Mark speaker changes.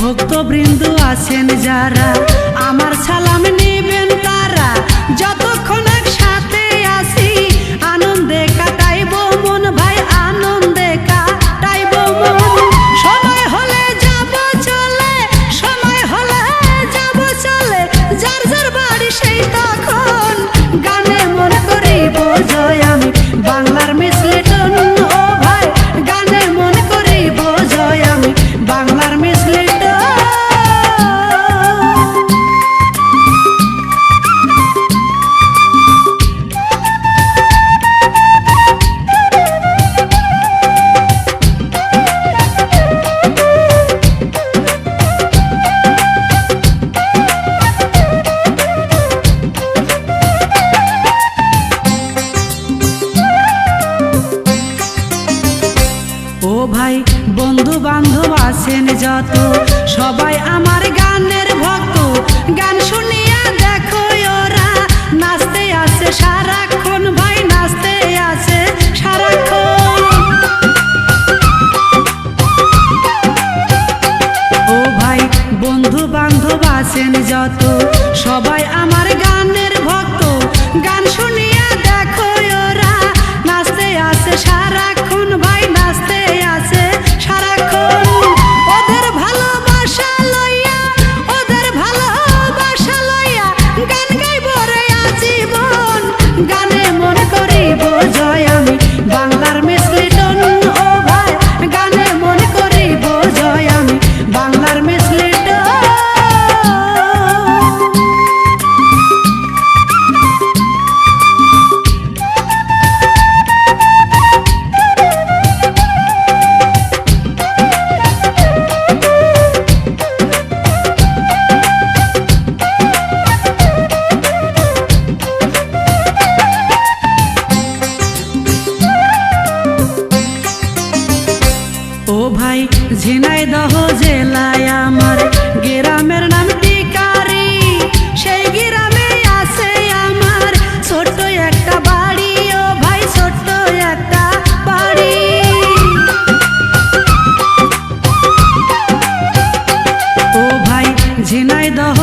Speaker 1: ভক্তবৃন্দ আছেন যারা আমার সালাম নেবেন তারা, যতক্ষণ একসাথে আছি আনন্দে কাটাইব মন ভাই, আনন্দে কাটাইব মন। সময় হলে যাব চলে, সময় হলে যাব চলে, যার যার বাড়ি সেই তখন গানে মন করিব জয় আমি বাংলার মিসলিটন। ও ভাই গানে মন করিব জয় আমি বাংলার মিসলিটন। ও ভাই বন্ধু বান্ধব আছেন যত সবাই আমার গানের ভক্ত, গান শুনিয়া দেখো ওরা নাচতে আছে সারাক্ষণ ভাই, নাচতে আছে সারাক্ষণ। ও ভাই বন্ধু বান্ধব আছেন যত সবাই আমার গানের ভক্ত, গান শুনিয়া দেখো ওরা নাচতে আছে সারাক্ষণ ভাই, নাচতে আছে সারাক্ষণ। ওদের ভালোবাসা লইয়া, ওদের ভালোবাসা লইয়া গান গাইব রে আজীবন, গানে মন করিব জয় আমি বাংলার মিসলিটন। ও ভাই গানে মন করিব জয় আমি বাংলার মিসলিটন। ও ভাই ঝিনাইদহ জেলায় আমার গ্রামের নাম টিকারি, সেই গ্রামে আছে আমার ছোট্ট একটা বাড়ি। ও ভাই ছোট্ট একটা বাড়ি। ও ভাই ঝিনাইদহ